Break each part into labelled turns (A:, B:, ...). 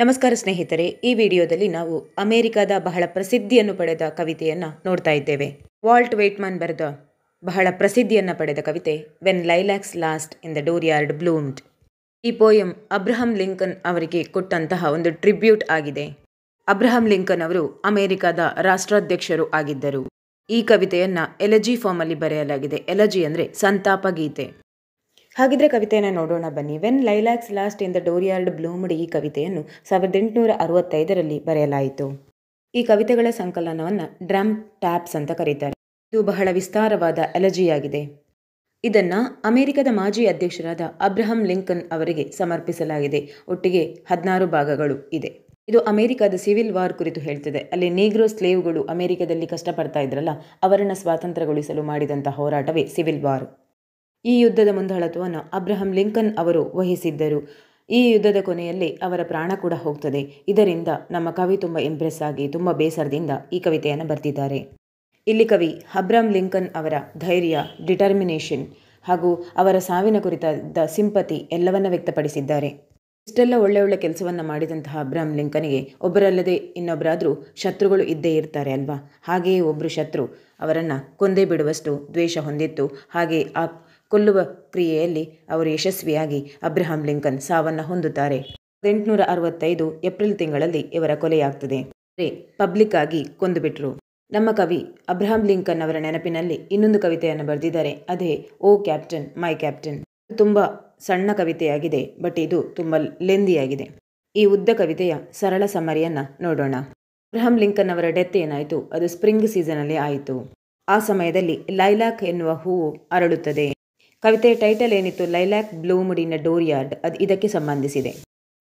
A: ನಮಸ್ಕಾರ ಸ್ನೇಹಿತರೆ, ಈ ವಿಡಿಯೋದಲ್ಲಿ ನಾವು ಅಮೆರಿಕದ ಬಹಳ ಪ್ರಸಿದ್ಧಿಯನ್ನು ಪಡೆದ ಕವಿತೆಯನ್ನು ನೋಡ್ತಾ ಇದ್ದೇವೆ. ವಾಲ್ಟ್ ವೈಟ್ಮನ್ ಬರೆದ ಬಹಳ ಪ್ರಸಿದ್ಧಿಯನ್ನು ಪಡೆದ ಕವಿತೆ ವೆನ್ ಲೈಲಾಕ್ಸ್ ಲಾಸ್ಟ್ ಇನ್ ದ ಡೋರ್ಯಾರ್ಡ್ ಬ್ಲೂಮ್ಡ್. ಈ ಪೋಯಂ ಅಬ್ರಹಂ ಲಿಂಕನ್ ಅವರಿಗೆ ಕೊಟ್ಟಂತಹ ಒಂದು ಟ್ರಿಬ್ಯೂಟ್ ಆಗಿದೆ. ಅಬ್ರಹಂ ಲಿಂಕನ್ ಅವರು ಅಮೆರಿಕದ ರಾಷ್ಟ್ರಾಧ್ಯಕ್ಷರು ಆಗಿದ್ದರು. ಈ ಕವಿತೆಯನ್ನು ಎಲಜಿ ಫಾರ್ಮಲ್ಲಿ ಬರೆಯಲಾಗಿದೆ. ಎಲಜಿ ಅಂದರೆ ಸಂತಾಪ ಗೀತೆ. ಹಾಗಿದ್ರೆ ಕವಿತೆಯನ್ನು ನೋಡೋಣ ಬನ್ನಿ. ವೆನ್ ಲೈಲಾಕ್ಸ್ ಲಾಸ್ಟ್ ಇನ್ ದ ಡೋರ್ಯಾರ್ಡ್ ಬ್ಲೂಮ್ಡ್ ಈ ಕವಿತೆಯನ್ನು 1865ರಲ್ಲಿ ಬರೆಯಲಾಯಿತು. ಈ ಕವಿತೆಗಳ ಸಂಕಲನವನ್ನು ಡ್ರಮ್ ಟ್ಯಾಪ್ಸ್ ಅಂತ ಕರೀತಾರೆ. ಇದು ಬಹಳ ವಿಸ್ತಾರವಾದ ಎಲಜಿಯಾಗಿದೆ. ಇದನ್ನು ಅಮೆರಿಕದ ಮಾಜಿ ಅಧ್ಯಕ್ಷರಾದ ಅಬ್ರಹಂ ಲಿಂಕನ್ ಅವರಿಗೆ ಸಮರ್ಪಿಸಲಾಗಿದೆ. ಒಟ್ಟಿಗೆ 16 ಭಾಗಗಳು ಇದೆ. ಇದು ಅಮೆರಿಕದ ಸಿವಿಲ್ ವಾರ್ ಕುರಿತು ಹೇಳ್ತಿದೆ. ಅಲ್ಲಿ ನೀಗ್ರೋ ಸ್ಲೇವ್ಗಳು ಅಮೆರಿಕದಲ್ಲಿ ಕಷ್ಟಪಡ್ತಾ ಇದ್ರಲ್ಲ, ಅವರನ್ನು ಸ್ವಾತಂತ್ರ್ಯಗೊಳಿಸಲು ಮಾಡಿದಂಥ ಹೋರಾಟವೇ ಸಿವಿಲ್ ವಾರ್. ಈ ಯುದ್ಧದ ಮುಂದಾಳತ್ವವನ್ನು ಅಬ್ರಹಂ ಲಿಂಕನ್ ಅವರು ವಹಿಸಿದ್ದರು. ಈ ಯುದ್ಧದ ಕೊನೆಯಲ್ಲಿ ಅವರ ಪ್ರಾಣ ಕೂಡ ಹೋಗ್ತದೆ. ಇದರಿಂದ ನಮ್ಮ ಕವಿ ತುಂಬ ಇಂಪ್ರೆಸ್ ಆಗಿ ತುಂಬ ಬೇಸರದಿಂದ ಈ ಕವಿತೆಯನ್ನು ಬರೆದಿದ್ದಾರೆ. ಇಲ್ಲಿ ಕವಿ ಅಬ್ರಹಂ ಲಿಂಕನ್ ಅವರ ಧೈರ್ಯ, ಡಿಟರ್ಮಿನೇಷನ್ ಹಾಗೂ ಅವರ ಸಾವಿನ ಕುರಿತಾದ ಸಿಂಪತಿ ಎಲ್ಲವನ್ನ ವ್ಯಕ್ತಪಡಿಸಿದ್ದಾರೆ. ಇಷ್ಟೆಲ್ಲ ಒಳ್ಳೆ ಕೆಲಸವನ್ನು ಮಾಡಿದಂತಹ ಅಬ್ರಹಂ ಲಿಂಕನ್ಗೆ ಒಬ್ಬರಲ್ಲದೆ ಇನ್ನೊಬ್ಬರಾದರೂ ಶತ್ರುಗಳು ಇದ್ದೇ ಇರ್ತಾರೆ ಅಲ್ವಾ. ಹಾಗೆಯೇ ಒಬ್ಬರು ಶತ್ರು ಅವರನ್ನು ಕೊಂದೇ ಬಿಡುವಷ್ಟು ದ್ವೇಷ ಹೊಂದಿತ್ತು. ಹಾಗೆ ಆ ಕೊಲ್ಲುವ ಕ್ರಿಯೆಯಲ್ಲಿ ಅವರು ಯಶಸ್ವಿಯಾಗಿ ಅಬ್ರಹಂ ಲಿಂಕನ್ ಸಾವನ್ನು ಹೊಂದುತ್ತಾರೆ. 1865 ಏಪ್ರಿಲ್ ತಿಂಗಳಲ್ಲಿ ಇವರ ಕೊಲೆಯಾಗ್ತದೆ. ಪಬ್ಲಿಕ್ ಆಗಿ ಕೊಂದುಬಿಟ್ರು. ನಮ್ಮ ಕವಿ ಅಬ್ರಹಂ ಲಿಂಕನ್ ಅವರ ನೆನಪಿನಲ್ಲಿ ಇನ್ನೊಂದು ಕವಿತೆಯನ್ನು ಬರೆದಿದ್ದಾರೆ. ಅದೇ ಓ ಕ್ಯಾಪ್ಟನ್ ಮೈ ಕ್ಯಾಪ್ಟನ್. ತುಂಬ ಸಣ್ಣ ಕವಿತೆಯಾಗಿದೆ, ಬಟ್ ಇದು ತುಂಬ ಲೆಂದಿಯಾಗಿದೆ. ಈ ಉದ್ದ ಕವಿತೆಯ ಸರಳ ಸಮರಿಯನ್ನು ನೋಡೋಣ. ಅಬ್ರಹಂ ಲಿಂಕನ್ ಅವರ ಡೆತ್ ಏನಾಯಿತು, ಅದು ಸ್ಪ್ರಿಂಗ್ ಸೀಸನಲ್ಲಿ ಆಯಿತು. ಆ ಸಮಯದಲ್ಲಿ ಲೈಲಾಕ್ ಎನ್ನುವ ಹೂವು ಅರಳುತ್ತದೆ. ಕವಿತೆಯ ಟೈಟಲ್ ಏನಿತ್ತು, ಲೈಲಾಕ್ ಬ್ಲೂಮ್ಡ್ ಇನ್ ಅ ಡೋರ್ಯಾರ್ಡ್, ಅದು ಇದಕ್ಕೆ ಸಂಬಂಧಿಸಿದೆ.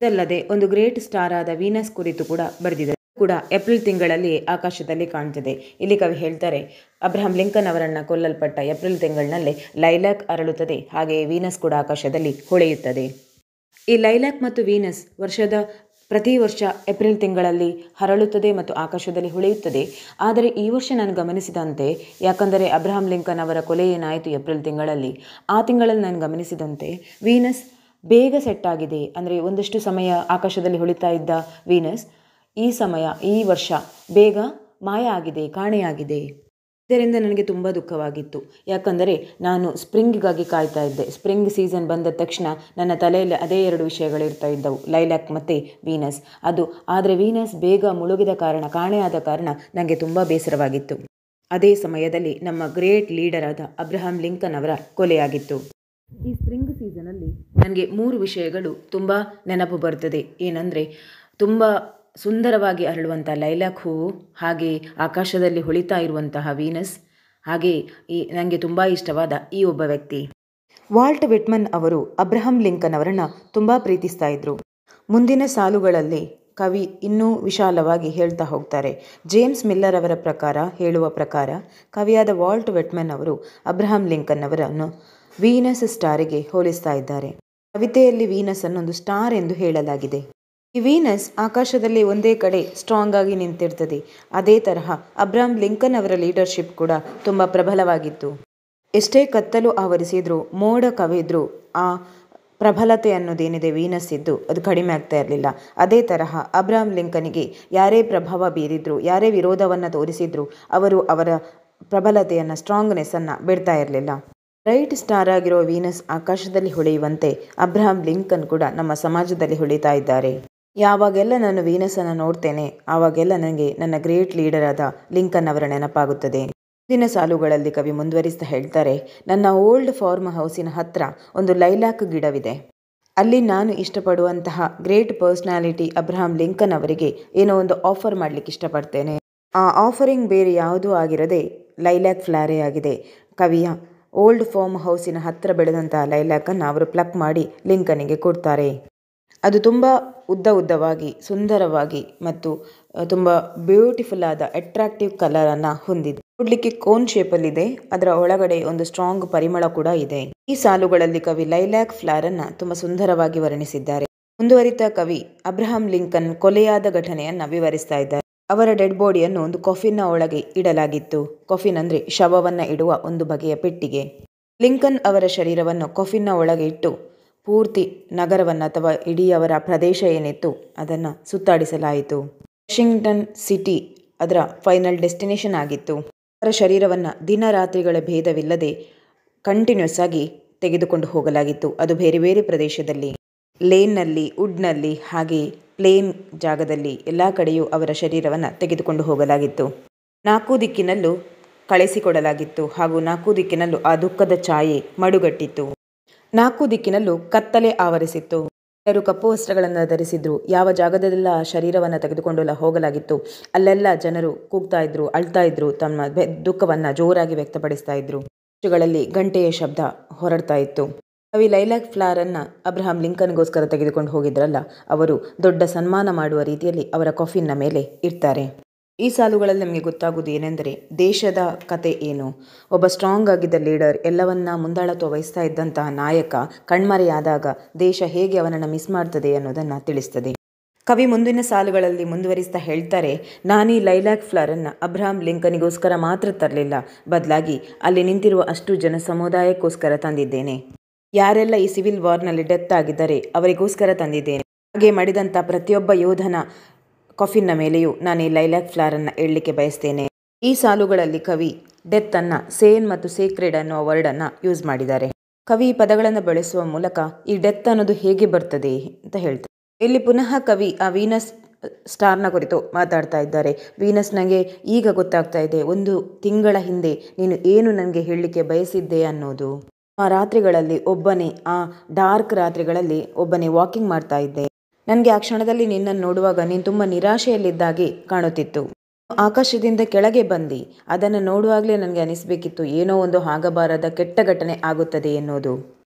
A: ಇದಲ್ಲದೆ ಒಂದು ಗ್ರೇಟ್ ಸ್ಟಾರ್ ಆದ ವೀನಸ್ ಕುರಿತು ಕೂಡ ಬರೆದಿದೆ. ಕೂಡ ಏಪ್ರಿಲ್ ತಿಂಗಳಲ್ಲಿ ಆಕಾಶದಲ್ಲಿ ಕಾಣ್ತದೆ. ಇಲ್ಲಿ ಕವಿ ಹೇಳ್ತಾರೆ, ಅಬ್ರಹಂ ಲಿಂಕನ್ ಅವರನ್ನು ಕೊಲ್ಲಲ್ಪಟ್ಟ ಏಪ್ರಿಲ್ ತಿಂಗಳಿನಲ್ಲೇ ಲೈಲಾಕ್ ಅರಳುತ್ತದೆ, ಹಾಗೆಯೇ ವೀನಸ್ ಕೂಡ ಆಕಾಶದಲ್ಲಿ ಹೊಳೆಯುತ್ತದೆ. ಈ ಲೈಲಾಕ್ ಮತ್ತು ವೀನಸ್ ಪ್ರತಿ ವರ್ಷ ಏಪ್ರಿಲ್ ತಿಂಗಳಲ್ಲಿ ಹರಳುತ್ತದೆ ಮತ್ತು ಆಕಾಶದಲ್ಲಿ ಹೊಳೆಯುತ್ತದೆ. ಆದರೆ ಈ ವರ್ಷ ನಾನು ಗಮನಿಸಿದಂತೆ, ಯಾಕಂದರೆ ಅಬ್ರಹಂ ಲಿಂಕನ್ ಅವರ ಕೊಲೆ ಏನಾಯಿತು ಏಪ್ರಿಲ್ ತಿಂಗಳಲ್ಲಿ, ಆ ತಿಂಗಳಲ್ಲಿ ನಾನು ಗಮನಿಸಿದಂತೆ ವೀನಸ್ ಬೇಗ ಸೆಟ್ ಆಗಿದೆ. ಅಂದರೆ ಒಂದಷ್ಟು ಸಮಯ ಆಕಾಶದಲ್ಲಿ ಹೊಳಿತಾ ಇದ್ದ ವೀನಸ್ ಈ ವರ್ಷ ಬೇಗ ಮಾಯ ಆಗಿದೆ, ಕಾಣೆಯಾಗಿದೆ. ಇದರಿಂದ ನನಗೆ ತುಂಬ ದುಃಖವಾಗಿತ್ತು. ಯಾಕಂದರೆ ನಾನು ಸ್ಪ್ರಿಂಗಿಗಾಗಿ ಕಾಯ್ತಾ ಇದ್ದೆ. ಸ್ಪ್ರಿಂಗ್ ಸೀಸನ್ ಬಂದ ತಕ್ಷಣ ನನ್ನ ತಲೆಯಲ್ಲಿ ಅದೇ 2 ವಿಷಯಗಳಿರ್ತಾ ಇದ್ದವು, ಲೈಲಾಕ್ ಮತ್ತು ವೀನಸ್. ಆದರೆ ವೀನಸ್ ಬೇಗ ಮುಳುಗಿದ ಕಾರಣ, ಕಾಣೆಯಾದ ಕಾರಣ ನನಗೆ ತುಂಬ ಬೇಸರವಾಗಿತ್ತು. ಅದೇ ಸಮಯದಲ್ಲಿ ನಮ್ಮ ಗ್ರೇಟ್ ಲೀಡರ್ ಆದ ಅಬ್ರಹಂ ಲಿಂಕನ್ ಅವರ ಕೊಲೆಯಾಗಿತ್ತು. ಈ ಸ್ಪ್ರಿಂಗ್ ಸೀಸನಲ್ಲಿ ನನಗೆ 3 ವಿಷಯಗಳು ತುಂಬ ನೆನಪು ಬರ್ತದೆ. ಏನಂದರೆ, ತುಂಬ ಸುಂದರವಾಗಿ ಅರಳುವಂಥ ಲೈಲಾಕ್ ಹೂವು, ಹಾಗೆ ಆಕಾಶದಲ್ಲಿ ಹೊಳಿತಾ ಇರುವಂತಹ ವೀನಸ್, ಹಾಗೆ ನನಗೆ ತುಂಬ ಇಷ್ಟವಾದ ಈ ಒಬ್ಬ ವ್ಯಕ್ತಿ. ವಾಲ್ಟ್ ವಿಟ್ಮನ್ ಅವರು ಅಬ್ರಹಂ ಲಿಂಕನ್ ಅವರನ್ನು ತುಂಬ ಪ್ರೀತಿಸ್ತಾ ಇದ್ರು. ಮುಂದಿನ ಸಾಲುಗಳಲ್ಲಿ ಕವಿ ಇನ್ನೂ ವಿಶಾಲವಾಗಿ ಹೇಳ್ತಾ ಹೋಗ್ತಾರೆ. ಜೇಮ್ಸ್ ಮಿಲ್ಲರ್ ಅವರ ಹೇಳುವ ಪ್ರಕಾರ ಕವಿಯಾದ ವಾಲ್ಟ್ ವಿಟ್ಮನ್ ಅವರು ಅಬ್ರಹಂ ಲಿಂಕನ್ ಅವರನ್ನು ವೀನಸ್ ಸ್ಟಾರಿಗೆ ಹೋಲಿಸ್ತಾ ಇದ್ದಾರೆ. ಕವಿತೆಯಲ್ಲಿ ವೀನಸ್ ಅನ್ನೊಂದು ಸ್ಟಾರ್ ಎಂದು ಹೇಳಲಾಗಿದೆ. ಈ ವೀನಸ್ ಆಕಾಶದಲ್ಲಿ ಒಂದೇ ಕಡೆ ಸ್ಟ್ರಾಂಗ್ ಆಗಿ ನಿಂತಿರ್ತದೆ. ಅದೇ ತರಹ ಅಬ್ರಹಂ ಲಿಂಕನ್ ಅವರ ಲೀಡರ್ಶಿಪ್ ಕೂಡ ತುಂಬ ಪ್ರಬಲವಾಗಿತ್ತು. ಎಷ್ಟೇ ಕತ್ತಲು ಆವರಿಸಿದ್ರು, ಮೋಡ ಕವಿದ್ರು, ಆ ಪ್ರಬಲತೆ ಅನ್ನೋದೇನಿದೆ ವೀನಸ್ ಇದ್ದು ಅದು ಕಡಿಮೆ ಆಗ್ತಾ ಇರಲಿಲ್ಲ. ಅದೇ ತರಹ ಅಬ್ರಹಂ ಲಿಂಕನ್ಗೆ ಯಾರೇ ಪ್ರಭಾವ ಬೀರಿದ್ರು, ಯಾರೇ ವಿರೋಧವನ್ನು ತೋರಿಸಿದ್ರು, ಅವರು ಅವರ ಪ್ರಬಲತೆಯನ್ನು, ಸ್ಟ್ರಾಂಗ್ನೆಸ್ಸನ್ನು ಬಿಡ್ತಾ ಇರಲಿಲ್ಲ. ಬ್ರೈಟ್ ಸ್ಟಾರ್ ಆಗಿರೋ ವೀನಸ್ ಆಕಾಶದಲ್ಲಿ ಹೊಳೆಯುವಂತೆ ಅಬ್ರಹಂ ಲಿಂಕನ್ ಕೂಡ ನಮ್ಮ ಸಮಾಜದಲ್ಲಿ ಹೊಳಿತಾ ಇದ್ದಾರೆ. ಯಾವಾಗೆಲ್ಲ ನಾನು ವೀನಸನ್ನು ನೋಡ್ತೇನೆ, ಆವಾಗೆಲ್ಲ ನನಗೆ ನನ್ನ ಗ್ರೇಟ್ ಲೀಡರ್ ಆದ ಲಿಂಕನ್ ಅವರ ನೆನಪಾಗುತ್ತದೆ. ಮುಂದಿನ ಸಾಲುಗಳಲ್ಲಿ ಕವಿ ಮುಂದುವರಿಸ್ತಾ ಹೇಳ್ತಾರೆ, ನನ್ನ ಓಲ್ಡ್ ಫಾರ್ಮ್ ಹೌಸಿನ ಹತ್ರ ಒಂದು ಲೈಲಾಕ್ ಗಿಡವಿದೆ. ಅಲ್ಲಿ ನಾನು ಇಷ್ಟಪಡುವಂತಹ ಗ್ರೇಟ್ ಪರ್ಸ್ನಾಲಿಟಿ ಅಬ್ರಹಂ ಲಿಂಕನ್ ಅವರಿಗೆ ಏನೋ ಒಂದು ಆಫರ್ ಮಾಡಲಿಕ್ಕೆ ಇಷ್ಟಪಡ್ತೇನೆ. ಆ ಆಫರಿಂಗ್ ಬೇರೆ ಯಾವುದೂ ಆಗಿರದೆ ಲೈಲಾಕ್ ಫ್ಲಾರೇ ಆಗಿದೆ. ಕವಿಯ ಓಲ್ಡ್ ಫಾರ್ಮ್ ಹೌಸಿನ ಹತ್ತಿರ ಬೆಳೆದಂತಹ ಲೈಲಾಕನ್ನು ಅವರು ಪ್ಲಕ್ ಮಾಡಿ ಲಿಂಕನಿಗೆ ಕೊಡ್ತಾರೆ. ಅದು ತುಂಬ ಉದ್ದವಾಗಿ, ಸುಂದರವಾಗಿ ಮತ್ತು ತುಂಬ ಬ್ಯೂಟಿಫುಲ್ ಆದ ಅಟ್ರಾಕ್ಟಿವ್ ಕಲರನ್ನು ಹೊಂದಿದೆ. ನೋಡಲಿಕ್ಕೆ ಕೋನ್ ಶೇಪಲ್ಲಿದೆ. ಅದರ ಒಳಗಡೆ ಒಂದು ಸ್ಟ್ರಾಂಗ್ ಪರಿಮಳ ಕೂಡ ಇದೆ. ಈ ಸಾಲುಗಳಲ್ಲಿ ಕವಿ ಲೈಲಾಕ್ ಫ್ಲವರನ್ನು ತುಂಬ ಸುಂದರವಾಗಿ ವರ್ಣಿಸಿದ್ದಾರೆ. ಮುಂದುವರಿತಾ ಕವಿ ಅಬ್ರಹಂ ಲಿಂಕನ್ ಕೊಲೆಯಾದ ಘಟನೆಯನ್ನು ವಿವರಿಸ್ತಾ ಇದ್ದಾರೆ. ಅವರ ಡೆಡ್ ಬಾಡಿಯನ್ನು ಒಂದು ಕಾಫಿನ್ನ ಒಳಗೆ ಇಡಲಾಗಿತ್ತು. ಕಾಫಿನ್ ಅಂದರೆ ಶವವನ್ನು ಇಡುವ ಒಂದು ಬಗೆಯ ಪೆಟ್ಟಿಗೆ. ಲಿಂಕನ್ ಅವರ ಶರೀರವನ್ನು ಕಾಫಿನ್ನ ಒಳಗೆ ಇಟ್ಟು ಪೂರ್ತಿ ನಗರವನ್ನು ಅಥವಾ ಇಡೀ ಅವರ ಪ್ರದೇಶ ಏನಿತ್ತು ಅದನ್ನು ಸುತ್ತಾಡಿಸಲಾಯಿತು. ವಾಷಿಂಗ್ಟನ್ ಸಿಟಿ ಅದರ ಫೈನಲ್ ಡೆಸ್ಟಿನೇಷನ್ ಆಗಿತ್ತು. ಅವರ ಶರೀರವನ್ನು ದಿನ ರಾತ್ರಿಗಳ ಭೇದವಿಲ್ಲದೆ ಕಂಟಿನ್ಯೂಸ್ ಆಗಿ ತೆಗೆದುಕೊಂಡು ಹೋಗಲಾಗಿತ್ತು. ಅದು ಬೇರೆ ಬೇರೆ ಪ್ರದೇಶದಲ್ಲಿ, ಲೇನ್ನಲ್ಲಿ, ವುಡ್ನಲ್ಲಿ, ಹಾಗೆ ಪ್ಲೇನ್ ಜಾಗದಲ್ಲಿ ಎಲ್ಲ ಕಡೆಯೂ ಅವರ ಶರೀರವನ್ನು ತೆಗೆದುಕೊಂಡು ಹೋಗಲಾಗಿತ್ತು. 4 ದಿಕ್ಕಿನಲ್ಲೂ ಕಳಿಸಿಕೊಡಲಾಗಿತ್ತು ಹಾಗೂ 4 ದಿಕ್ಕಿನಲ್ಲೂ ಆ ದುಃಖದ ಛಾಯೆ ಮಡುಗಟ್ಟಿತ್ತು. 4 ದಿಕ್ಕಿನಲ್ಲೂ ಕತ್ತಲೆ ಆವರಿಸಿತ್ತು. ಎಲ್ಲರೂ ಕಪ್ಪು ವಸ್ತ್ರಗಳನ್ನು ಧರಿಸಿದ್ರು. ಯಾವ ಜಾಗದಲ್ಲೆಲ್ಲ ಶರೀರವನ್ನು ತೆಗೆದುಕೊಂಡು ಹೋಗಲಾಗಿತ್ತು ಅಲ್ಲೆಲ್ಲ ಜನರು ಕೂಗ್ತಾ ಇದ್ರು, ಅಳ್ತಾ ಇದ್ರು, ತಮ್ಮ ದುಃಖವನ್ನು ಜೋರಾಗಿ ವ್ಯಕ್ತಪಡಿಸ್ತಾ ಇದ್ರು. ಚರ್ಚ್ಗಳಲ್ಲಿ ಗಂಟೆಯ ಶಬ್ದ ಹೊರಡ್ತಾ ಇತ್ತು. ಕವಿ ಲೈಲಾಕ್ ಫ್ಲವರನ್ನು ಅಬ್ರಹಾಂ ಲಿಂಕನ್ಗೋಸ್ಕರ ತೆಗೆದುಕೊಂಡು ಹೋಗಿದ್ರಲ್ಲ, ಅವರು ದೊಡ್ಡ ಸನ್ಮಾನ ಮಾಡುವ ರೀತಿಯಲ್ಲಿ ಅವರ ಕಾಫಿನ್ನ ಮೇಲೆ ಇಡ್ತಾರೆ. ಈ ಸಾಲುಗಳಲ್ಲಿ ನಮಗೆ ಗೊತ್ತಾಗೋದು ಏನೆಂದರೆ, ದೇಶದ ಕತೆ ಏನು, ಒಬ್ಬ ಸ್ಟ್ರಾಂಗ್ ಆಗಿದ್ದ ಲೀಡರ್, ಎಲ್ಲವನ್ನ ಮುಂದಾಳತ್ವ ವಹಿಸ್ತಾ ಇದ್ದಂತಹ ನಾಯಕ ಕಣ್ಮರೆಯಾದಾಗ ದೇಶ ಹೇಗೆ ಅವನನ್ನು ಮಿಸ್ ಮಾಡ್ತದೆ ಅನ್ನೋದನ್ನು ತಿಳಿಸ್ತದೆ. ಕವಿ ಮುಂದಿನ ಸಾಲುಗಳಲ್ಲಿ ಮುಂದುವರಿಸ್ತಾ ಹೇಳ್ತಾರೆ, ನಾನೀ ಲೈಲಾಕ್ ಫ್ಲವರನ್ನು ಅಬ್ರಹಾಂ ಲಿಂಕನಿಗೋಸ್ಕರ ಮಾತ್ರ ತರಲಿಲ್ಲ, ಬದಲಾಗಿ ಅಲ್ಲಿ ನಿಂತಿರುವ ಅಷ್ಟು ಜನ ಸಮುದಾಯಕ್ಕೋಸ್ಕರ ತಂದಿದ್ದೇನೆ. ಯಾರೆಲ್ಲ ಈ ಸಿವಿಲ್ ವಾರ್ನಲ್ಲಿ ಡೆತ್ ಆಗಿದ್ದಾರೆ ಅವರಿಗೋಸ್ಕರ ತಂದಿದ್ದೇನೆ. ಹಾಗೆ ಮಾಡಿದಂಥ ಪ್ರತಿಯೊಬ್ಬ ಯೋಧನ ಕಾಫಿನ್ನ ಮೇಲೆಯೂ ನಾನು ಈ ಲೈಲಾಕ್ ಫ್ಲವರನ್ನು ಇಡಲಿಕ್ಕೆ ಬಯಸ್ತೇನೆ. ಈ ಸಾಲುಗಳಲ್ಲಿ ಕವಿ ಡೆತ್ ಅನ್ನು ಸೇನ್ ಮತ್ತು ಸೇಕ್ರೆಡ್ ಅನ್ನೋ ವರ್ಡನ್ನು ಯೂಸ್ ಮಾಡಿದ್ದಾರೆ. ಕವಿ ಪದಗಳನ್ನು ಬಳಸುವ ಮೂಲಕ ಈ ಡೆತ್ ಅನ್ನೋದು ಹೇಗೆ ಬರ್ತದೆ ಅಂತ ಹೇಳ್ತಾರೆ. ಇಲ್ಲಿ ಪುನಃ ಕವಿ ಆ ವೀನಸ್ ಸ್ಟಾರ್ನ ಕುರಿತು ಮಾತಾಡ್ತಾ ಇದ್ದಾರೆ. ವೀನಸ್ ನನಗೆ ಈಗ ಗೊತ್ತಾಗ್ತಾ ಇದೆ, 1 ತಿಂಗಳ ಹಿಂದೆ ನೀನು ಏನು ನನಗೆ ಹೇಳಲಿಕ್ಕೆ ಬಯಸಿದ್ದೆ ಅನ್ನೋದು. ಆ ರಾತ್ರಿಗಳಲ್ಲಿ ಒಬ್ಬನೇ, ಆ ಡಾರ್ಕ್ ರಾತ್ರಿಗಳಲ್ಲಿ ಒಬ್ಬನೇ ವಾಕಿಂಗ್ ಮಾಡ್ತಾ ಇದ್ದೆ. ನನಗೆ ಆ ಕ್ಷಣದಲ್ಲಿ ನಿನ್ನನ್ನು ನೋಡುವಾಗ ನೀನು ತುಂಬ ನಿರಾಶೆಯಲ್ಲಿದ್ದಾಗೆ ಕಾಣುತ್ತಿತ್ತು. ಆಕಾಶದಿಂದ ಕೆಳಗೆ ಬಂದು ಅದನ್ನು ನೋಡುವಾಗಲೇ ನನಗೆ ಅನಿಸಬೇಕಿತ್ತು, ಏನೋ ಒಂದು ಆಗಬಾರದ ಕೆಟ್ಟ ಘಟನೆ ಆಗುತ್ತದೆ ಎನ್ನುವುದು.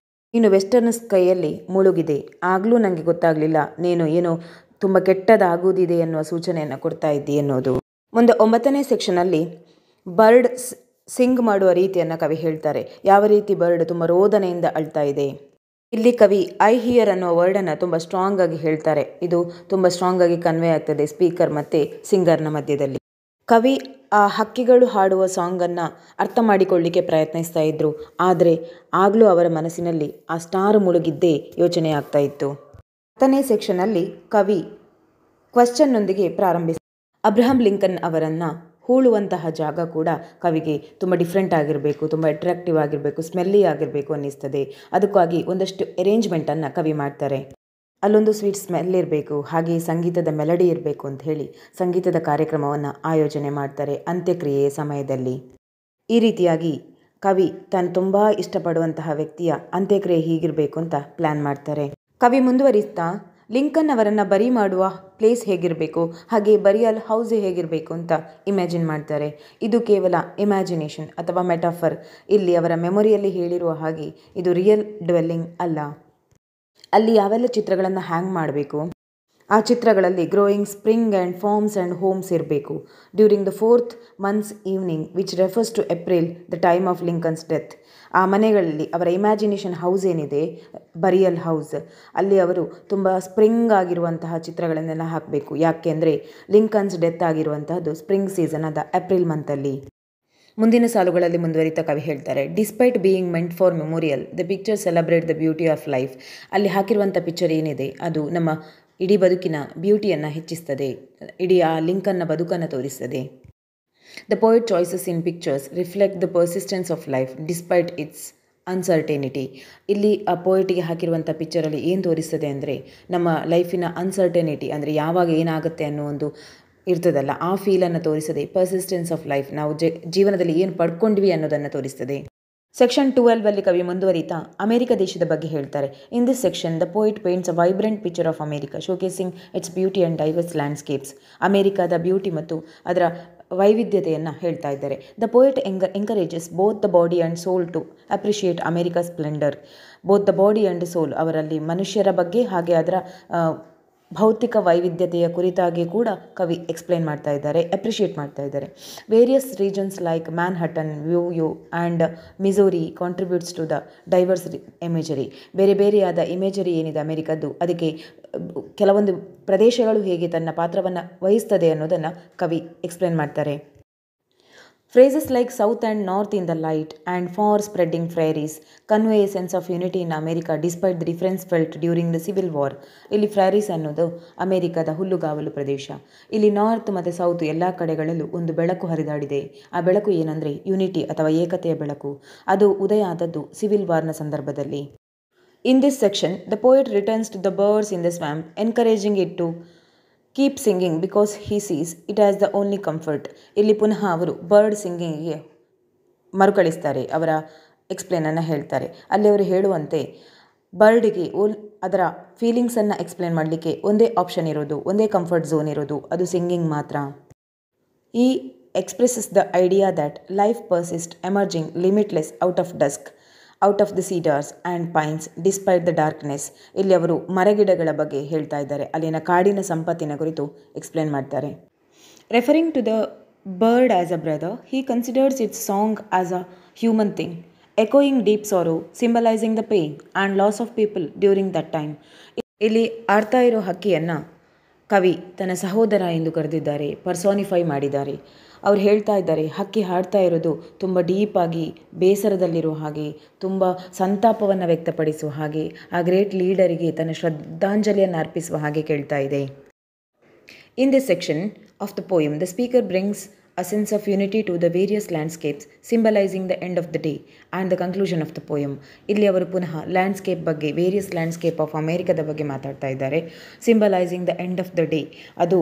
A: ನೀನು ವೆಸ್ಟರ್ನ್ ಸ್ಕೈಯಲ್ಲಿ ಮುಳುಗಿದೆ. ಆಗಲೂ ನನಗೆ ಗೊತ್ತಾಗಲಿಲ್ಲ ನೀನು ಏನೋ ತುಂಬ ಕೆಟ್ಟದಾಗುವುದಿದೆ ಎನ್ನುವ ಸೂಚನೆಯನ್ನು ಕೊಡ್ತಾ ಇದ್ದಿ ಎನ್ನುವುದು. ಮುಂದೆ 9ನೇ ಸೆಕ್ಷನಲ್ಲಿ ಬರ್ಡ್ ಸಿಂಗ್ ಮಾಡುವ ರೀತಿಯನ್ನು ಕವಿ ಹೇಳ್ತಾರೆ. ಯಾವ ರೀತಿ ಬರ್ಡ್ ತುಂಬ ರೋದನೆಯಿಂದ ಅಳ್ತಾ ಇದೆ. ಇಲ್ಲಿ ಕವಿ ಐ ಹಿಯರ್ ಅನ್ನೋ ವರ್ಡನ್ನು ತುಂಬ ಸ್ಟ್ರಾಂಗ್ ಆಗಿ ಹೇಳ್ತಾರೆ. ಇದು ತುಂಬ ಸ್ಟ್ರಾಂಗ್ ಆಗಿ ಕನ್ವೆ ಆಗ್ತದೆ ಸ್ಪೀಕರ್ ಮತ್ತು ಸಿಂಗರ್ನ ಮಧ್ಯದಲ್ಲಿ. ಕವಿ ಆ ಹಕ್ಕಿಗಳು ಹಾಡುವ ಸಾಂಗನ್ನು ಅರ್ಥ ಮಾಡಿಕೊಳ್ಳಿಕ್ಕೆ ಪ್ರಯತ್ನಿಸ್ತಾ ಇದ್ರು. ಆದರೆ ಆಗಲೂ ಅವರ ಮನಸ್ಸಿನಲ್ಲಿ ಆ ಸ್ಟಾರ್ ಮುಳುಗಿದ್ದೇ ಯೋಚನೆ ಆಗ್ತಾ ಇತ್ತು. 10ನೇ ಸೆಕ್ಷನಲ್ಲಿ ಕವಿ ಕ್ವಶ್ಚನ್ನೊಂದಿಗೆ ಪ್ರಾರಂಭಿಸಿ ಅಬ್ರಹಾಂ ಲಿಂಕನ್ ಅವರನ್ನು ಹೂಳುವಂತಹ ಜಾಗ ಕೂಡ ಕವಿಗೆ ತುಂಬ ಡಿಫ್ರೆಂಟ್ ಆಗಿರಬೇಕು, ತುಂಬ ಅಟ್ರಾಕ್ಟಿವ್ ಆಗಿರಬೇಕು, ಸ್ಮೆಲ್ಲಿ ಆಗಿರಬೇಕು ಅನ್ನಿಸ್ತದೆ. ಅದಕ್ಕಾಗಿ ಒಂದಷ್ಟು ಅರೇಂಜ್ಮೆಂಟನ್ನು ಕವಿ ಮಾಡ್ತಾರೆ. ಅಲ್ಲೊಂದು ಸ್ವೀಟ್ ಸ್ಮೆಲ್ ಇರಬೇಕು, ಹಾಗೆ ಸಂಗೀತದ ಮೆಲಡಿ ಇರಬೇಕು ಅಂತ ಹೇಳಿ ಸಂಗೀತದ ಕಾರ್ಯಕ್ರಮವನ್ನು ಆಯೋಜನೆ ಮಾಡ್ತಾರೆ ಅಂತ್ಯಕ್ರಿಯೆಯ ಸಮಯದಲ್ಲಿ. ಈ ರೀತಿಯಾಗಿ ಕವಿ ತಾನು ತುಂಬ ಇಷ್ಟಪಡುವಂತಹ ವ್ಯಕ್ತಿಯ ಅಂತ್ಯಕ್ರಿಯೆ ಹೀಗಿರಬೇಕು ಅಂತ ಪ್ಲ್ಯಾನ್ ಮಾಡ್ತಾರೆ. ಕವಿ ಮುಂದುವರಿಸ್ತಾ ಲಿಂಕನ್ ಅವರನ್ನು ಬರಿ ಮಾಡುವ ಪ್ಲೇಸ್ ಹೇಗಿರಬೇಕು, ಹಾಗೆ ಬರಿಯಲ್ ಹೌಸ್ ಹೇಗಿರಬೇಕು ಅಂತ ಇಮ್ಯಾಜಿನ್ ಮಾಡ್ತಾರೆ. ಇದು ಕೇವಲ ಇಮ್ಯಾಜಿನೇಷನ್ ಅಥವಾ ಮೆಟಾಫರ್. ಇಲ್ಲಿ ಅವರ ಮೆಮೊರಿಯಲ್ಲಿ ಹೇಳಿರುವ ಹಾಗೆ ಇದು ರಿಯಲ್ ಡ್ವೆಲ್ಲಿಂಗ್ ಅಲ್ಲ. ಅಲ್ಲಿ ಯಾವೆಲ್ಲ ಚಿತ್ರಗಳನ್ನು ಹ್ಯಾಂಗ್ ಮಾಡಬೇಕು, ಆ ಚಿತ್ರಗಳಲ್ಲಿ growing spring and farms and homes ಇರಬೇಕು. During the 4th month's evening which refers to April, the time of Lincoln's death. ಆ ಮನೆಗಳಲ್ಲಿ ಅವರ ಇಮ್ಯಾಜಿನೇಷನ್ ಹೌಸ್ ಏನಿದೆ, ಬರಿಯಲ್ ಹೌಸ್, ಅಲ್ಲಿ ಅವರು ತುಂಬ ಸ್ಪ್ರಿಂಗ್ ಆಗಿರುವಂತಹ ಚಿತ್ರಗಳನ್ನೆಲ್ಲ ಹಾಕಬೇಕು. ಯಾಕೆಂದರೆ ಲಿಂಕನ್ಸ್ ಡೆತ್ ಆಗಿರುವಂತಹದ್ದು ಸ್ಪ್ರಿಂಗ್ ಸೀಸನ್ ಆದ ಏಪ್ರಿಲ್ ಮಂತಲ್ಲಿ. ಮುಂದಿನ ಸಾಲುಗಳಲ್ಲಿ ಮುಂದುವರಿತಾ ಕವಿ ಹೇಳ್ತಾರೆ, despite being meant for memorial, the picture celebrate the beauty of life. ಅಲ್ಲಿ ಹಾಕಿರುವಂಥ ಪಿಕ್ಚರ್ ಏನಿದೆ ಅದು ನಮ್ಮ ಇಡೀ ಬದುಕಿನ ಬ್ಯೂಟಿಯನ್ನು ಹೆಚ್ಚಿಸ್ತದೆ, ಇಡೀ ಆ ಲಿಂಕನ್ನ ಬದುಕನ್ನು ತೋರಿಸ್ತದೆ. The poet choices in pictures reflect the persistence of life despite its uncertainty. ಇಲ್ಲಿ ಆ ಪೋಯಟಿಗೆ ಹಾಕಿರುವಂಥ ಪಿಕ್ಚರಲ್ಲಿ ಏನು ತೋರಿಸ್ತದೆ ಅಂದರೆ ನಮ್ಮ ಲೈಫಿನ ಅನ್ಸರ್ಟೆನಿಟಿ, ಅಂದರೆ ಯಾವಾಗ ಏನಾಗುತ್ತೆ ಅನ್ನೋ ಒಂದು ಇರ್ತದಲ್ಲ, ಆ ಫೀಲನ್ನು ತೋರಿಸ್ತದೆ. ಪರ್ಸಿಸ್ಟೆನ್ಸ್ ಆಫ್ ಲೈಫ್, ನಾವು ಜೀವನದಲ್ಲಿ ಏನು ಪಡ್ಕೊಂಡ್ವಿ ಅನ್ನೋದನ್ನು ತೋರಿಸ್ತದೆ. ಸೆಕ್ಷನ್ 12 ಕವಿ ಮುಂದುವರಿತಾ ಅಮೆರಿಕ ದೇಶದ ಬಗ್ಗೆ ಹೇಳ್ತಾರೆ. In this section the poet paints a vibrant picture of America showcasing its beauty and diverse landscapes. ಅಮೆರಿಕಾದ ಬ್ಯೂಟಿ ಮತ್ತು ಅದರ ವೈವಿಧ್ಯತೆಯನ್ನು ಹೇಳ್ತಾ ಇದ್ದಾರೆ. The poet encourages both the body and soul to appreciate America splendor. Both the body and soul, ಅವರಲ್ಲಿ ಮನುಷ್ಯರ ಬಗ್ಗೆ ಹಾಗೆ ಅದರ ಭೌತಿಕ ವೈವಿಧ್ಯತೆಯ ಕುರಿತಾಗಿ ಕೂಡ ಕವಿ ಎಕ್ಸ್ಪ್ಲೈನ್ ಮಾಡ್ತಾ ಇದ್ದಾರೆ, ಅಪ್ರಿಷಿಯೇಟ್ ಮಾಡ್ತಾ ಇದ್ದಾರೆ. Various regions like Manhattan, view and Missouri contributes to the diverse imagery. ಬೇರೆ ಬೇರೆಯಾದ ಇಮೇಜರಿ ಏನಿದೆ ಅಮೆರಿಕದ್ದು, ಅದಕ್ಕೆ ಕೆಲವೊಂದು ಪ್ರದೇಶಗಳು ಹೇಗೆ ತನ್ನ ಪಾತ್ರವನ್ನು ವಹಿಸ್ತದೆ ಅನ್ನೋದನ್ನು ಕವಿ ಎಕ್ಸ್ಪ್ಲೈನ್ ಮಾಡ್ತಾರೆ. Phrases like South and North in the light and far spreading prairies convey a sense of unity in America despite the difference felt during the Civil War. ಇಲ್ಲಿ ಫ್ರಾರೀಸ್ ಅನ್ನೋದು ಅಮೆರಿಕದ ಹುಲ್ಲುಗಾವಲು ಪ್ರದೇಶ. ಇಲ್ಲಿ ನಾರ್ತ್ ಮತ್ತು ಸೌತ್ ಎಲ್ಲ ಕಡೆಗಳಲ್ಲೂ ಒಂದು ಬೆಳಕು ಹರಿದಾಡಿದೆ. ಆ ಬೆಳಕು ಏನಂದರೆ ಯುನಿಟಿ ಅಥವಾ ಏಕತೆಯ ಬೆಳಕು. ಅದು ಉದಯ ಆದದ್ದು ಸಿವಿಲ್ ವಾರ್ನ ಸಂದರ್ಭದಲ್ಲಿ. In this section, the poet returns to the birds in the swamp, encouraging it to keep singing because he seize it as the only comfort. ಇಲ್ಲಿ ಪುನಃ ಅವರು ಬರ್ಡ್ ಸಿಂಗಿಂಗಿಗೆ ಮರುಕಳಿಸ್ತಾರೆ, ಅವರ ಎಕ್ಸ್ಪ್ಲೇನನ್ನು ಹೇಳ್ತಾರೆ. ಅಲ್ಲಿ ಅವರು ಹೇಳುವಂತೆ ಬರ್ಡಿಗೆ ಅದರ ಫೀಲಿಂಗ್ಸನ್ನು ಎಕ್ಸ್ಪ್ಲೇನ್ ಮಾಡಲಿಕ್ಕೆ ಒಂದೇ ಆಪ್ಷನ್ ಇರೋದು, ಒಂದೇ ಕಂಫರ್ಟ್ ಝೋನ್ ಇರೋದು, ಅದು ಸಿಂಗಿಂಗ್ ಮಾತ್ರ. ಈ expresses the idea that life persist emerging limitless out of dusk out of the seeders and pains despite the darkness. ಇಲ್ಲಿ ಅವರು ಮರಗಿಡಗಳ ಬಗ್ಗೆ ಹೇಳ್ತಾ ಇದ್ದಾರೆ, ಅಲ್ಲಿನ ಕಾಡಿನ ಸಂಪತ್ತಿನ ಕುರಿತು ಎಕ್ಸ್ಪ್ಲೇನ್ ಮಾಡ್ತಾರೆ. Referring to the bird as a brother, he considers its song as a human thing, echoing deep sorrow, symbolising the pain and loss of people during that time. ಇಲ್ಲಿ ಆಡ್ತಾ ಇರೋ ಹಕ್ಕಿಯನ್ನು ಕವಿ ತನ್ನ ಸಹೋದರ ಎಂದು ಕರೆದಿದ್ದಾರೆ, ಪರ್ಸೋನಿಫೈ ಮಾಡಿದ್ದಾರೆ. ಅವ್ರು ಹೇಳ್ತಾ ಇದ್ದಾರೆ, ಹಕ್ಕಿ ಹಾಡ್ತಾ ಇರೋದು ತುಂಬ ಡೀಪಾಗಿ ಬೇಸರದಲ್ಲಿರೋ ಹಾಗೆ, ತುಂಬ ಸಂತಾಪವನ್ನು ವ್ಯಕ್ತಪಡಿಸುವ ಹಾಗೆ, ಆ ಗ್ರೇಟ್ ಲೀಡರಿಗೆ ತನ್ನ ಶ್ರದ್ಧಾಂಜಲಿಯನ್ನು ಅರ್ಪಿಸುವ ಹಾಗೆ ಕೇಳ್ತಾ ಇದೆ. ಇನ್ this section of the poem the speaker brings a sense of unity to the various landscapes, symbolizing the end of the day and the conclusion of the poem. ಇಲ್ಲಿ ಅವರು ಪುನಃ ಲ್ಯಾಂಡ್ಸ್ಕೇಪ್ ಬಗ್ಗೆ, ವೇರಿಯಸ್ ಲ್ಯಾಂಡ್ಸ್ಕೇಪ್ ಆಫ್ ಅಮೇರಿಕದ ಬಗ್ಗೆ ಮಾತಾಡ್ತಾ ಇದ್ದಾರೆ. Symbolising the end of the day, ಅದು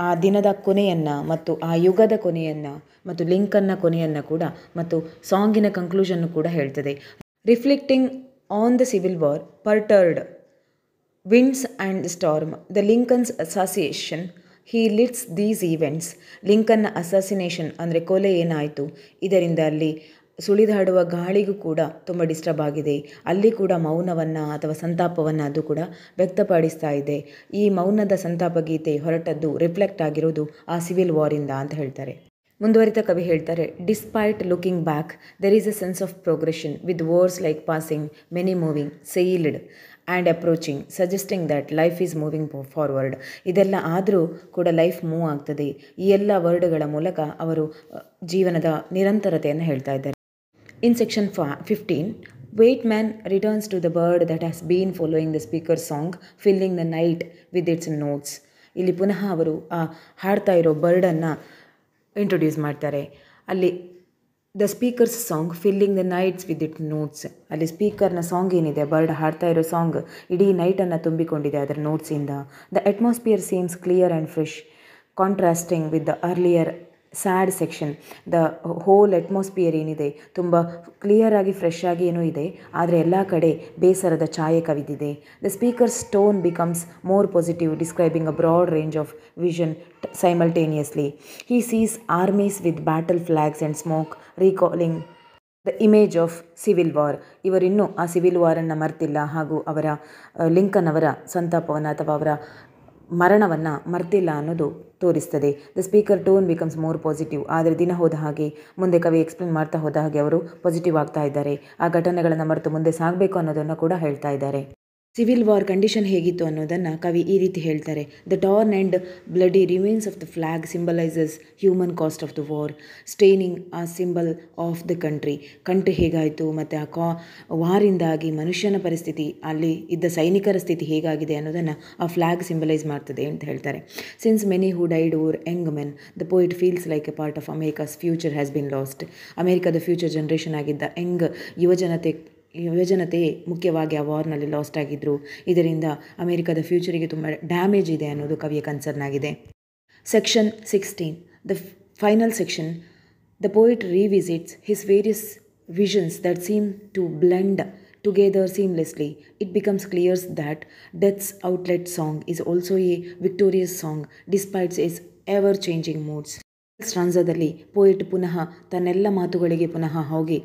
A: ಆ ದಿನದ ಕೊನೆಯನ್ನು ಮತ್ತು ಆ ಯುಗದ ಕೊನೆಯನ್ನು ಮತ್ತು ಲಿಂಕನ್ನ ಕೊನೆಯನ್ನು ಕೂಡ ಮತ್ತು ಸಾಂಗಿನ ಕನ್ಕ್ಲೂಷನ್ನು ಕೂಡ ಹೇಳ್ತದೆ. Reflecting on the civil war, perturbed winds and storm, the Lincoln's assassination, he lists these events. ಲಿಂಕನ್ನ ಅಸಾಸಿನೇಷನ್ ಅಂದರೆ ಕೊಲೆ ಏನಾಯಿತು, ಇದರಿಂದ ಅಲ್ಲಿ ಸುಳಿದಾಡುವ ಗಾಳಿಗೂ ಕೂಡ ತುಂಬ ಡಿಸ್ಟರ್ಬ್ ಆಗಿದೆ. ಅಲ್ಲಿ ಕೂಡ ಮೌನವನ್ನು ಅಥವಾ ಸಂತಾಪವನ್ನು ಅದು ಕೂಡ ವ್ಯಕ್ತಪಡಿಸ್ತಾ ಇದೆ. ಈ ಮೌನದ ಸಂತಾಪ ಗೀತೆ ಹೊರಟದ್ದು ರಿಫ್ಲೆಕ್ಟ್ ಆಗಿರೋದು ಆ ಸಿವಿಲ್ ವಾರಿಂದ ಅಂತ ಹೇಳ್ತಾರೆ. ಮುಂದುವರಿತ ಕವಿ ಹೇಳ್ತಾರೆ, despite looking back there is A sense of progression with words like passing, many moving, sailed and approaching, suggesting that life is moving forward. ಇದೆಲ್ಲ ಆದರೂ ಕೂಡ ಲೈಫ್ ಮೂವ್ ಆಗ್ತದೆ. ಈ ಎಲ್ಲ ವರ್ಡ್ಗಳ ಮೂಲಕ ಅವರು ಜೀವನದ ನಿರಂತರತೆಯನ್ನು ಹೇಳ್ತಾ ಇದ್ದಾರೆ. In section 15, Waitman returns to the bird that has been following the speaker's song, filling the night with its notes. ಇಲ್ಲಿ ಪುನಃ ಅವರು ಆ ಹಾಡ್ತಾ ಇರೋ ಬರ್ಡನ್ನು ಇಂಟ್ರೊಡ್ಯೂಸ್ ಮಾಡ್ತಾರೆ. ಅಲ್ಲಿ the speaker's song filling the nights with it notes, ಅಲ್ಲಿ ಸ್ಪೀಕರ್ನ ಸಾಂಗ್ ಏನಿದೆ, ಬರ್ಡ್ ಹಾಡ್ತಾ ಇರೋ ಸಾಂಗ್ ಇಡೀ ನೈಟನ್ನು ತುಂಬಿಕೊಂಡಿದೆ ಅದರ ನೋಟ್ಸಿಂದ. The atmosphere seems clear and fresh, contrasting with the earlier sad section. The whole atmosphere ಏನಿದೆ ತುಂಬ ಕ್ಲಿಯರಾಗಿ ಫ್ರೆಶ್ ಆಗಿ ಏನೂ ಇದೆ, ಆದರೆ ಎಲ್ಲ ಕಡೆ ಬೇಸರದ ಛಾಯೆ ಕವಿದಿದೆ. The speaker's tone becomes more positive, describing a broad range of vision simultaneously. He sees armies with battle flags and smoke, recalling the image of civil war. ಇವರಿನ್ನೂ ಆ ಸಿವಿಲ್ ವಾರನ್ನು ಮರ್ತಿಲ್ಲ ಹಾಗೂ ಅವರ ಲಿಂಕನ್ ಅವರ ಸಂತಾಪವನ್ನು ಅಥವಾ ಅವರ ಮರಣವನ್ನು ಮರ್ತಿಲ್ಲ ಅನ್ನೋದು ತೋರಿಸ್ತದೆ. The speaker tone becomes more positive, ಆದರೆ ದಿನ ಹೋದ ಹಾಗೆ, ಮುಂದೆ ಕವಿ ಎಕ್ಸ್ಪ್ಲೇನ್ ಮಾಡ್ತಾ ಹೋದ ಹಾಗೆ ಅವರು ಪಾಸಿಟಿವ್ ಆಗ್ತಾ ಇದ್ದಾರೆ. ಆ ಘಟನೆಗಳನ್ನು ಮರೆತು ಮುಂದೆ ಸಾಗಬೇಕು ಅನ್ನೋದನ್ನು ಕೂಡ ಹೇಳ್ತಾ ಇದ್ದಾರೆ. ಸಿವಿಲ್ ವಾರ್ ಕಂಡೀಷನ್ ಹೇಗಿತ್ತು ಅನ್ನೋದನ್ನು ಕವಿ ಈ ರೀತಿ ಹೇಳ್ತಾರೆ. The torn and bloody remains of the flag symbolises human cost of the war, staining ಆ ಸಿಂಬಲ್ ಆಫ್ ದ ಕಂಟ್ರಿ ಹೇಗಾಯಿತು ಮತ್ತು ಆ ವಾರಿಂದಾಗಿ ಮನುಷ್ಯನ ಪರಿಸ್ಥಿತಿ, ಅಲ್ಲಿ ಇದ್ದ ಸೈನಿಕರ ಸ್ಥಿತಿ ಹೇಗಾಗಿದೆ ಅನ್ನೋದನ್ನು ಆ ಫ್ಲಾಗ್ ಸಿಂಬಲೈಸ್ ಮಾಡ್ತದೆ ಅಂತ ಹೇಳ್ತಾರೆ. Since many who died or young men, the poet feels like a part of America's future has been lost. ಅಮೇರಿಕಾದ ಫ್ಯೂಚರ್ ಜನ್ರೇಷನ್ ಆಗಿದ್ದ ಯುವಜನತೆಯೇ ಮುಖ್ಯವಾಗಿ ಆ ವಾರ್ನಲ್ಲಿ ಲಾಸ್ಟ್ ಆಗಿದ್ದರು. ಇದರಿಂದ ಅಮೆರಿಕದ ಫ್ಯೂಚರಿಗೆ ತುಂಬ ಡ್ಯಾಮೇಜ್ ಇದೆ ಅನ್ನೋದು ಕವಿಯ ಕನ್ಸರ್ನ್ ಆಗಿದೆ. Section 16, the final section, the poet revisits his various visions that seem to blend together seamlessly. It becomes clears that death's outlet song is also a victorious song despite its ever changing moods. ಸ್ಟ್ರಾನ್ಸಾದಲ್ಲಿ poet ಪುನಃ ತನ್ನೆಲ್ಲ ಮಾತುಗಳಿಗೆ ಪುನಃ ಹೋಗಿ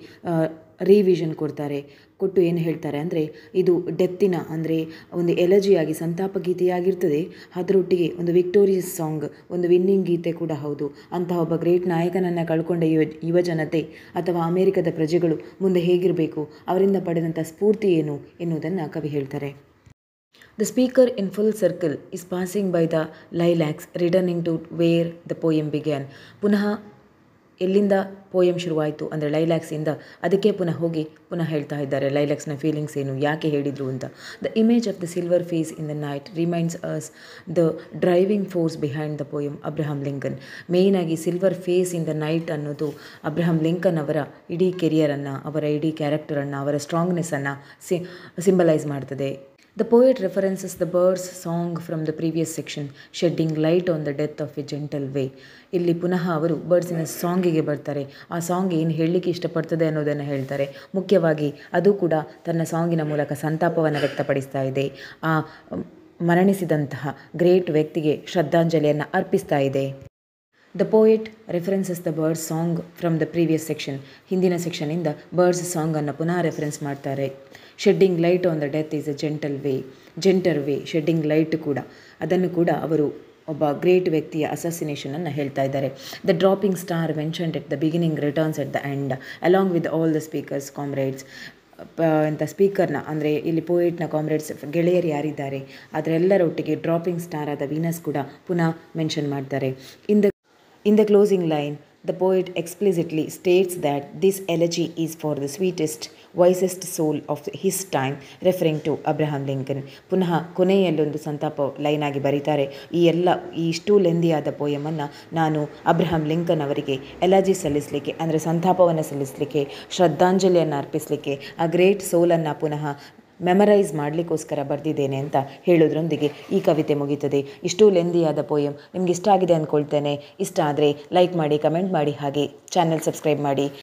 A: revision ಕೊಟ್ಟು ಏನು ಹೇಳ್ತಾರೆ ಅಂದರೆ, ಇದು ಡೆತ್ತಿನ ಅಂದರೆ ಒಂದು ಎಲಜಿಯಾಗಿ ಸಂತಾಪ ಗೀತೆಯಾಗಿರ್ತದೆ, ಅದರೊಟ್ಟಿಗೆ ಒಂದು ವಿಕ್ಟೋರಿಯಸ್ ಸಾಂಗ್, ಒಂದು ವಿನ್ನಿಂಗ್ ಗೀತೆ ಕೂಡ ಹೌದು. ಅಂತಹ ಒಬ್ಬ ಗ್ರೇಟ್ ನಾಯಕನನ್ನು ಕಳ್ಕೊಂಡ ಯುವಜನತೆ ಅಥವಾ ಅಮೆರಿಕದ ಪ್ರಜೆಗಳು ಮುಂದೆ ಹೇಗಿರಬೇಕು, ಅವರಿಂದ ಪಡೆದಂಥ ಸ್ಫೂರ್ತಿ ಏನು ಎನ್ನುವುದನ್ನು ಕವಿ ಹೇಳ್ತಾರೆ. The speaker in full circle is passing by the lilacs, returning to where the poem began. ಪುನಃ ಎಲ್ಲಿಂದ ಪೋಯಮ್ ಶುರುವಾಯಿತು ಅಂದರೆ ಲೈಲ್ಯಾಕ್ಸಿಂದ ಅದಕ್ಕೆ ಪುನಃ ಹೇಳ್ತಾ ಇದ್ದಾರೆ ಲೈಲ್ಯಾಕ್ಸ್ನ ಫೀಲಿಂಗ್ಸ್ ಏನು, ಯಾಕೆ ಹೇಳಿದರು ಅಂತ. The image of the silver face in the night reminds us the driving force behind the poem Abraham Lincoln. ಮೇಯ್ನಾಗಿ silver face in the night ಅನ್ನೋದು ಅಬ್ರಹಂ ಲಿಂಕನ್ ಅವರ ಇಡೀ ಕೆರಿಯರನ್ನು, ಅವರ ಇಡೀ ಕ್ಯಾರೆಕ್ಟರನ್ನು, ಅವರ ಸ್ಟ್ರಾಂಗ್ನೆಸ್ಸನ್ನು ಸಿಂಬಲೈಸ್ ಮಾಡ್ತದೆ. The poet references the bird's song from the previous section, shedding light on the death of a gentle way. ಇಲ್ಲಿ ಪುನಃ ಅವರು ಬರ್ಡ್ಸಿನ ಸಾಂಗಿಗೆ ಬರ್ತಾರೆ. ಆ ಸಾಂಗ್ ಏನು ಹೇಳಲಿಕ್ಕೆ ಇಷ್ಟಪಡ್ತದೆ ಅನ್ನೋದನ್ನು ಹೇಳ್ತಾರೆ. ಮುಖ್ಯವಾಗಿ ಅದು ಕೂಡ ತನ್ನ ಸಾಂಗಿನ ಮೂಲಕ ಸಂತಾಪವನ್ನು ವ್ಯಕ್ತಪಡಿಸ್ತಾ ಇದೆ. ಆ ಮರಣಿಸಿದಂತಹ ಗ್ರೇಟ್ ವ್ಯಕ್ತಿಗೆ ಶ್ರದ್ಧಾಂಜಲಿಯನ್ನು ಅರ್ಪಿಸ್ತಾ ಇದೆ. The poet references the bird's song from the previous section. ಹಿಂದಿನ ಸೆಕ್ಷನಿಂದ ಬರ್ಡ್ಸ್ ಸಾಂಗನ್ನು ಪುನಃ ರೆಫರೆನ್ಸ್ ಮಾಡ್ತಾರೆ. Shedding light on the death is a gentler way. Shedding light ಕೂಡ ಅದನ್ನು ಕೂಡ ಅವರು ಒಬ್ಬ ಗ್ರೇಟ್ ವ್ಯಕ್ತಿಯ ಅಸಾಸಿನೇಷನನ್ನು ಹೇಳ್ತಾ ಇದ್ದಾರೆ. The dropping star mentioned at the beginning returns at the end along with all the speaker's comrades. ಅಂತ ಸ್ಪೀಕರ್ನ ಅಂದರೆ ಇಲ್ಲಿ ಪೋಯೆಟ್ನ ಕಾಮ್ರೇಡ್ಸ್ ಗೆಳೆಯರು ಯಾರಿದ್ದಾರೆ ಅದರೆಲ್ಲರೊಟ್ಟಿಗೆ ಡ್ರಾಪಿಂಗ್ ಸ್ಟಾರ್ ಆದ ವೀನಸ್ ಕೂಡ ಪುನಃ ಮೆನ್ಷನ್ ಮಾಡ್ತಾರೆ. In the closing line, the poet explicitly states that this elegy is for the sweetest, wisest soul of his time, referring to Abraham Lincoln. ಪುನಃ ಕೊನೆಯಲ್ಲೊಂದು ಸಂತಾಪ ಲೈನ್ ಆಗಿ ಬರೀತಾರೆ, ಇಷ್ಟು ಲೆಂದಿಯಾದ ಪೋಯಮನ್ನು ನಾನು ಅಬ್ರಹಂ ಲಿಂಕನ್ ಅವರಿಗೆ ಎಲಜಿ ಸಲ್ಲಿಸಲಿಕ್ಕೆ ಅಂದರೆ ಸಂತಾಪವನ್ನು ಸಲ್ಲಿಸಲಿಕ್ಕೆ, ಶ್ರದ್ಧಾಂಜಲಿಯನ್ನು ಅರ್ಪಿಸಲಿಕ್ಕೆ, ಆ ಗ್ರೇಟ್ ಸೋಲನ್ನು ಪುನಃ ಮೆಮರೈಸ್ ಮಾಡಲಿಕ್ಕೋಸ್ಕರ ಬರೆದಿದ್ದೇನೆ ಅಂತ ಹೇಳೋದ್ರೊಂದಿಗೆ ಈ ಕವಿತೆ ಮುಗೀತದೆ. ಇಷ್ಟು ಲೆಂದಿಯಾದ ಪೋಯಮ್ ನಿಮ್ಗೆ ಇಷ್ಟ ಆಗಿದೆ ಅಂದ್ಕೊಳ್ತೇನೆ. ಇಷ್ಟ ಆದರೆ ಲೈಕ್ ಮಾಡಿ, ಕಮೆಂಟ್ ಮಾಡಿ, ಹಾಗೆ ಚಾನೆಲ್ ಸಬ್ಸ್ಕ್ರೈಬ್ ಮಾಡಿ.